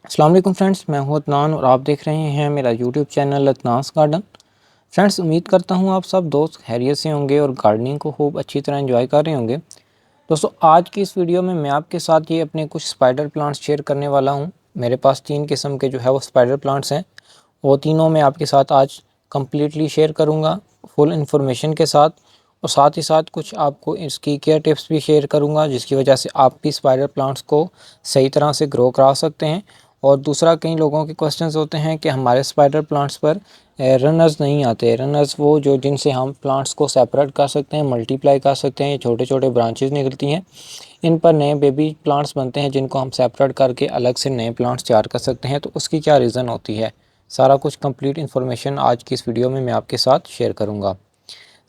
अस्सलाम वालेकुम फ्रेंड्स, मैं हूं अदनान और आप देख रहे हैं मेरा यूट्यूब चैनल अदनास गार्डन। फ्रेंड्स, उम्मीद करता हूं आप सब दोस्त खैरियत से होंगे और गार्डनिंग को खूब अच्छी तरह एंजॉय कर रहे होंगे। दोस्तों, आज की इस वीडियो में मैं आपके साथ ये अपने कुछ स्पाइडर प्लांट्स शेयर करने वाला हूं। मेरे पास 3 किस्म के जो है वो स्पाइडर प्लांट्स हैं। वो तीनों मैं आपके साथ आज कम्प्लीटली शेयर करूँगा फुल इन्फॉर्मेशन के साथ, और साथ ही साथ कुछ आपको इसकी केयर टिप्स भी शेयर करूँगा जिसकी वजह से आप भी स्पाइडर प्लांट्स को सही तरह से ग्रो करा सकते हैं। और दूसरा, कई लोगों के क्वेश्चंस होते हैं कि हमारे स्पाइडर प्लांट्स पर रनर्स नहीं आते। रनर्स वो जो जिनसे हम प्लांट्स को सेपरेट कर सकते हैं, मल्टीप्लाई कर सकते हैं, ये छोटे छोटे ब्रांचेस निकलती हैं, इन पर नए बेबी प्लांट्स बनते हैं जिनको हम सेपरेट करके अलग से नए प्लांट्स तैयार कर सकते हैं। तो उसकी क्या रीज़न होती है, सारा कुछ कंप्लीट इन्फॉर्मेशन आज की इस वीडियो में मैं आपके साथ शेयर करूंगा।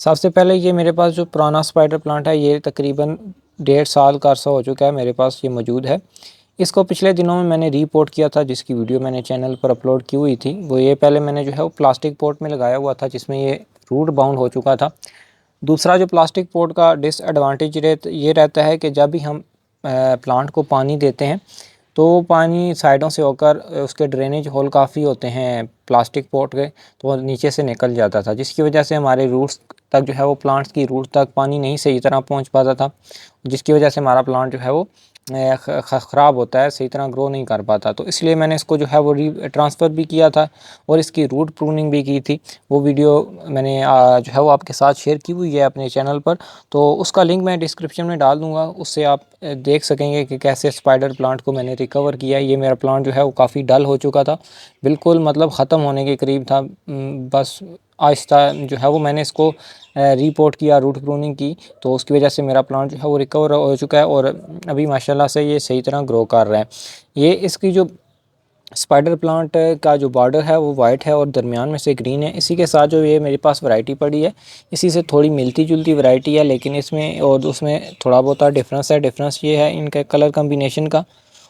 सबसे पहले, ये मेरे पास जो पुराना स्पाइडर प्लांट है, ये तकरीबन 1.5 साल का अरसा हो चुका है मेरे पास ये मौजूद है। इसको पिछले दिनों में मैंने रीपोर्ट किया था, जिसकी वीडियो मैंने चैनल पर अपलोड की हुई थी। वो ये पहले मैंने जो है वो प्लास्टिक पॉट में लगाया हुआ था जिसमें ये रूट बाउंड हो चुका था। दूसरा, जो प्लास्टिक पॉट का डिसएडवांटेज ये रहता है कि जब भी हम प्लांट को पानी देते हैं तो पानी साइडों से होकर उसके ड्रेनेज होल काफ़ी होते हैं प्लास्टिक पॉट के, तो वो नीचे से निकल जाता था, जिसकी वजह से हमारे रूट्स तक जो है वो प्लांट्स की रूट तक पानी नहीं सही तरह पहुंच पाता था, जिसकी वजह से हमारा प्लांट जो है वो ख़राब होता है, सही तरह ग्रो नहीं कर पाता। तो इसलिए मैंने इसको जो है वो ट्रांसफ़र भी किया था और इसकी रूट प्रूनिंग भी की थी। वो वीडियो मैंने जो है वो आपके साथ शेयर की हुई है अपने चैनल पर, तो उसका लिंक मैं डिस्क्रिप्शन में डाल दूँगा। उससे आप देख सकेंगे कि कैसे स्पाइडर प्लांट को मैंने रिकवर किया है। ये मेरा प्लांट जो है वो काफ़ी डल हो चुका था, बिल्कुल मतलब ख़त्म होने के करीब था। बस आहिस्ता जो है वो मैंने इसको रीपोर्ट किया, रूट प्रूनिंग की, तो उसकी वजह से मेरा प्लांट जो है वो रिकवर हो चुका है और अभी माशाल्लाह से ये सही तरह ग्रो कर रहा है। ये इसकी जो स्पाइडर प्लांट का जो बॉर्डर है वो वाइट है और दरमियान में से ग्रीन है। इसी के साथ जो ये मेरे पास वैरायटी पड़ी है, इसी से थोड़ी मिलती जुलती वैरायटी है, लेकिन इसमें और उसमें थोड़ा बहुत डिफरेंस है। डिफरेंस ये है इनके कलर कम्बिनेशन का,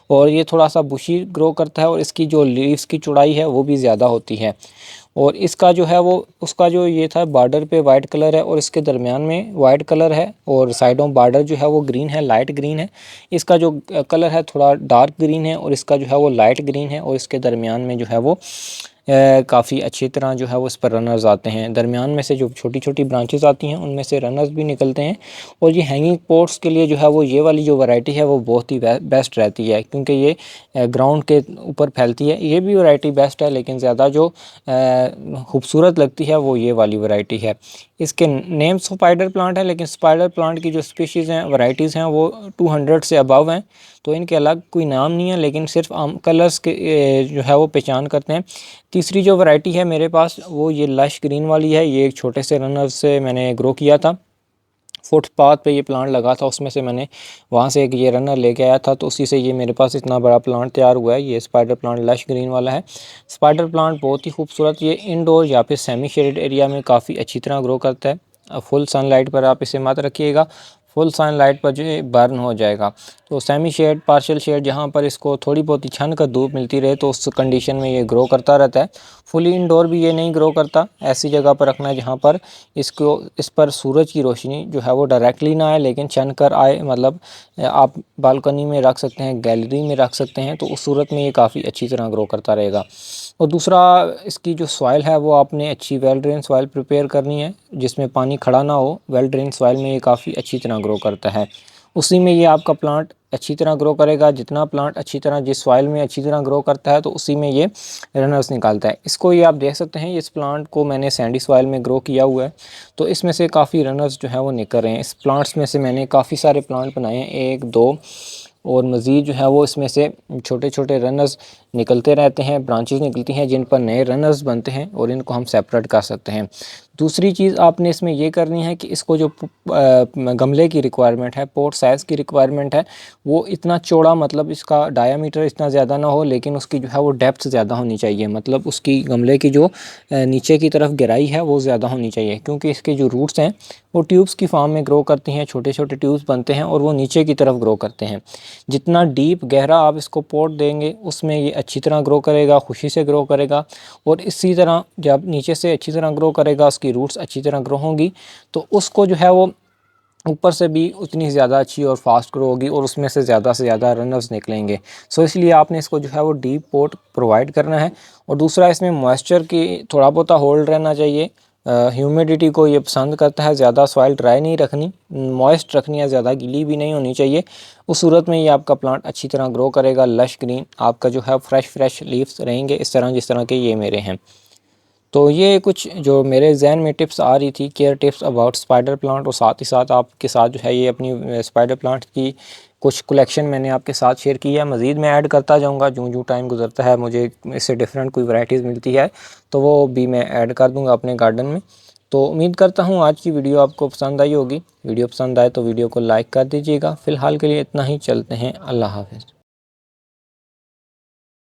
और ये थोड़ा सा बुशी ग्रो करता है और इसकी जो लीव्स की चौड़ाई है वो भी ज़्यादा होती है। और इसका जो है वो उसका जो ये था, बॉर्डर पे वाइट कलर है और इसके दरमियान में वाइट कलर है और साइडों बॉर्डर जो है वो ग्रीन है, लाइट ग्रीन है। इसका जो कलर है थोड़ा डार्क ग्रीन है और इसका जो है वो लाइट ग्रीन है, और इसके दरमियान में जो है वो काफ़ी अच्छी तरह जो है वो इस पर रनर्स आते हैं। दरमियान में से जो छोटी छोटी ब्रांचेस आती हैं उनमें से रनर्स भी निकलते हैं। और ये हैंगिंग पोट्स के लिए जो है वो ये वाली जो वैरायटी है वो बहुत ही बेस्ट रहती है, क्योंकि ये ग्राउंड के ऊपर फैलती है। ये भी वैरायटी बेस्ट है, लेकिन ज़्यादा जो खूबसूरत लगती है वो ये वाली वैरायटी है। इसके नेम स्पाइडर प्लांट है, लेकिन स्पाइडर प्लांट की जो स्पीशीज़ हैं, वैरायटीज़ हैं, वो 200 से अबव हैं। तो इनके अलग कोई नाम नहीं है, लेकिन सिर्फ हम कलर्स के जो है वो पहचान करते हैं। तीसरी जो वैरायटी है मेरे पास वो ये लश ग्रीन वाली है। ये एक छोटे से रनर से मैंने ग्रो किया था। फुटपाथ पे ये प्लांट लगा था, उसमें से मैंने वहाँ से एक ये रनर लेके आया था, तो उसी से ये मेरे पास इतना बड़ा प्लांट तैयार हुआ है। ये स्पाइडर प्लांट लश ग्रीन वाला है। स्पाइडर प्लांट बहुत ही खूबसूरत, ये इंडोर या फिर सेमी शेडेड एरिया में काफ़ी अच्छी तरह ग्रो करता है। फुल सनलाइट पर आप इसे मत रखिएगा, फुल सनलाइट पर जो है बर्न हो जाएगा। तो सेमी शेड, पार्शियल शेड, जहाँ पर इसको थोड़ी बहुत ही छन कर धूप मिलती रहे, तो उस कंडीशन में ये ग्रो करता रहता है। फुली इंडोर भी ये नहीं ग्रो करता। ऐसी जगह पर रखना है जहाँ पर इस पर सूरज की रोशनी जो है वो डायरेक्टली ना आए, लेकिन छन कर आए। मतलब आप बालकनी में रख सकते हैं, गैलरी में रख सकते हैं, तो उस सूरत में ये काफ़ी अच्छी तरह ग्रो करता रहेगा। और दूसरा, इसकी जो सॉइल है वो आपने अच्छी वेल ड्रेन सॉइल प्रिपेयर करनी है, जिसमें पानी खड़ा ना हो। वेल ड्रेन सॉइल में ये काफ़ी अच्छी तरह ग्रो करता है। उसी में ये आपका प्लांट अच्छी तरह ग्रो करेगा। जितना प्लांट अच्छी तरह जिस सॉइल में अच्छी तरह ग्रो करता है, तो उसी में ये रनर्स निकालता है। इसको ये आप देख सकते हैं, इस प्लांट को मैंने सैंडी सॉइल में ग्रो किया हुआ है, तो इसमें से काफ़ी रनर्स जो है वो निकल रहे हैं। इस प्लांट्स में से मैंने काफ़ी सारे प्लांट बनाए हैं, 1 2, और मज़ीद जो है वो इसमें से छोटे छोटे रनर्स निकलते रहते हैं, ब्रांचेस निकलती हैं जिन पर नए रनर्स बनते हैं, और इनको हम सेपरेट कर सकते हैं। दूसरी चीज़ आपने इसमें ये करनी है कि इसको जो गमले की रिक्वायरमेंट है, पोट साइज़ की रिक्वायरमेंट है, वो इतना चौड़ा, मतलब इसका डायामीटर इतना ज़्यादा ना हो, लेकिन उसकी जो है वो डेप्थ ज़्यादा होनी चाहिए। मतलब उसकी गमले की जो नीचे की तरफ गहराई है वो ज़्यादा होनी चाहिए, क्योंकि इसके जो रूट्स हैं वो ट्यूब्स की फॉर्म में ग्रो करती हैं। छोटे छोटे ट्यूब्स बनते हैं और वो नीचे की तरफ ग्रो करते हैं। जितना डीप गहरा आप इसको पोट देंगे, उसमें ये अच्छी तरह ग्रो करेगा, खुशी से ग्रो करेगा। और इसी तरह जब नीचे से अच्छी तरह ग्रो करेगा, उसकी रूट्स अच्छी तरह ग्रो होंगी, तो उसको जो है वो ऊपर से भी उतनी ज़्यादा अच्छी और फास्ट ग्रो होगी और उसमें से ज़्यादा रनर्स निकलेंगे। सो इसलिए आपने इसको जो है वो डीप पॉट प्रोवाइड करना है। और दूसरा, इसमें मॉइस्चर की थोड़ा बहुत होल्ड रहना चाहिए। ह्यूमिडिटी को ये पसंद करता है, ज़्यादा सॉइल ड्राई नहीं रखनी, मॉइस्ट रखनी है, ज़्यादा गीली भी नहीं होनी चाहिए। उस सूरत में ये आपका प्लांट अच्छी तरह ग्रो करेगा, लश ग्रीन आपका जो है फ्रेश लीव्स रहेंगे, इस तरह जिस तरह के ये मेरे हैं। तो ये कुछ जो मेरे जहन में टिप्स आ रही थी, care tips about spider plant, और साथ ही साथ आपके साथ जो है ये अपनी स्पाइडर प्लांट की कुछ कलेक्शन मैंने आपके साथ शेयर की है। मज़ीद मैं ऐड करता जाऊंगा, जो टाइम गुजरता है मुझे इससे डिफरेंट कोई वैरायटीज़ मिलती है तो वो भी मैं ऐड कर दूंगा अपने गार्डन में। तो उम्मीद करता हूँ आज की वीडियो आपको पसंद आई होगी। वीडियो पसंद आए तो वीडियो को लाइक कर दीजिएगा। फ़िलहाल के लिए इतना ही, चलते हैं, अल्लाह हाफ़िज़।